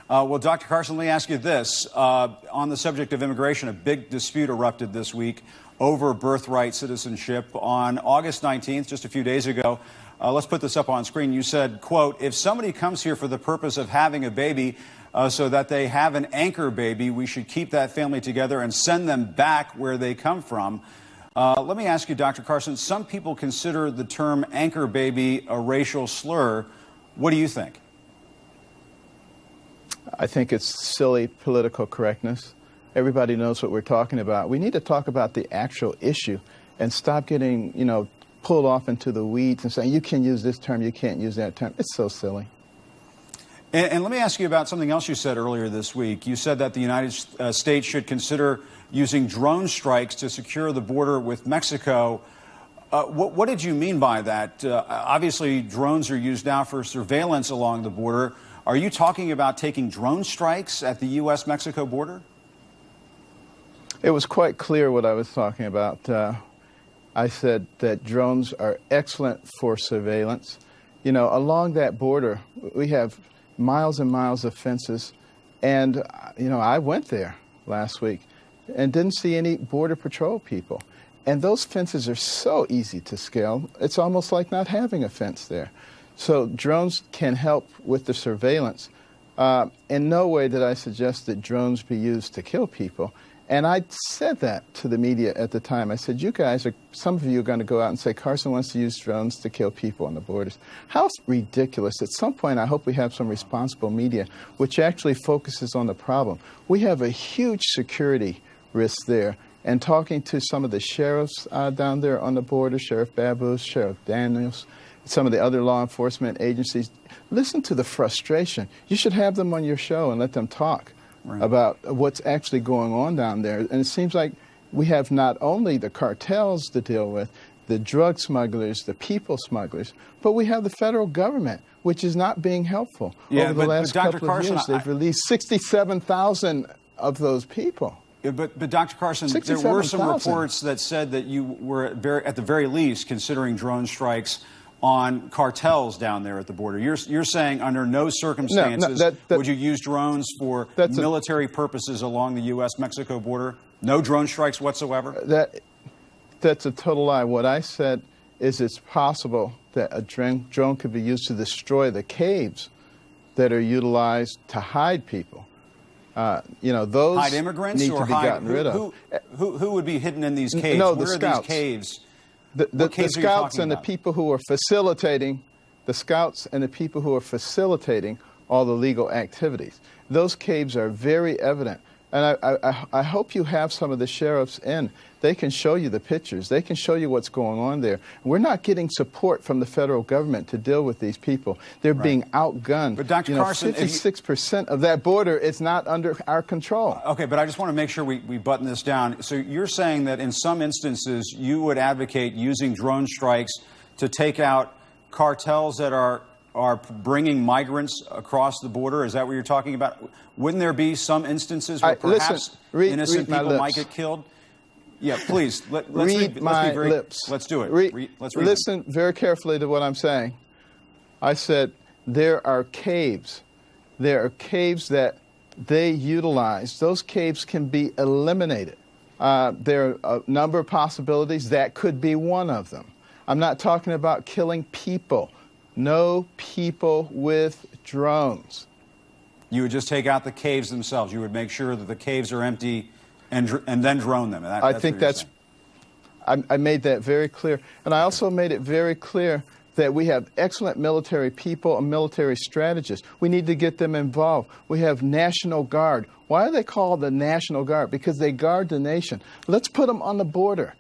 Well, Dr. Carson, let me ask you this. On the subject of immigration, a big dispute erupted this week over birthright citizenship. On August 19th, just a few days ago, let's put this up on screen. You said, quote, if somebody comes here for the purpose of having a baby so that they have an anchor baby, we should keep that family together and send them back where they come from. Let me ask you, Dr. Carson, some people consider the term anchor baby a racial slur. What do you think? I think it's silly political correctness. Everybody knows what we're talking about. We need to talk about the actual issue and stop getting, pulled off into the weeds and saying, you can use this term, you can't use that term. It's so silly. And let me ask you about something else you said earlier this week. You said that the United States should consider using drone strikes to secure the border with Mexico. What did you mean by that? Obviously, drones are used now for surveillance along the border. Are you talking about taking drone strikes at the U.S.-Mexico border? It was quite clear what I was talking about. I said that drones are excellent for surveillance. Along that border, we have miles and miles of fences. And, I went there last week and didn't see any Border Patrol people. And those fences are so easy to scale. It's almost like not having a fence there. So drones can help with the surveillance. In no way did I suggest that drones be used to kill people. And I said that to the media at the time. I said, some of you are going to go out and say Carson wants to use drones to kill people on the borders. How ridiculous. At some point, I hope we have some responsible media which actually focuses on the problem. We have a huge security risk there. And talking to some of the sheriffs down there on the border, Sheriff Babus, Sheriff Daniels, some of the other law enforcement agencies, listen to the frustration. You should have them on your show and let them talk about what's actually going on down there. And it seems like we have not only the cartels to deal with, the drug smugglers, the people smugglers, but we have the federal government, which is not being helpful. Over the last couple of years, they've released 67,000 of those people. But Dr. Carson, there were some reports that said that you were, at the very least, considering drone strikes on cartels down there at the border. You're saying under no circumstances would you use drones for military purposes along the U.S.-Mexico border? No drone strikes whatsoever? That's a total lie. What I said is it's possible that a drone could be used to destroy the caves that are utilized to hide people. Those hide immigrants need or to be gotten rid of. Who would be hidden in these caves? No, Where the are scouts. These caves? The scouts and the people who are facilitating, all the legal activities. Those caves are very evident. And I hope you have some of the sheriffs in. They can show you the pictures. They can show you what's going on there. We're not getting support from the federal government to deal with these people. They're being outgunned. But Dr. Carson, 56% of that border is not under our control. Okay, but I just want to make sure we button this down. So you're saying that in some instances you would advocate using drone strikes to take out cartels that are bringing migrants across the border? Is that what you're talking about? Wouldn't there be some instances where perhaps innocent people might get killed? Yeah, please. Let's read my lips. Let's do it. Listen very carefully to what I'm saying. I said there are caves. There are caves that they utilize. Those caves can be eliminated. There are a number of possibilities. That could be one of them. I'm not talking about killing people. No people with drones. You would just take out the caves themselves. You would make sure that the caves are empty and then drone them. I think that's. I made that very clear. And I also made it very clear that we have excellent military people and military strategists. We need to get them involved. We have National Guard. Why are they called the National Guard? Because they guard the nation. Let's put them on the border.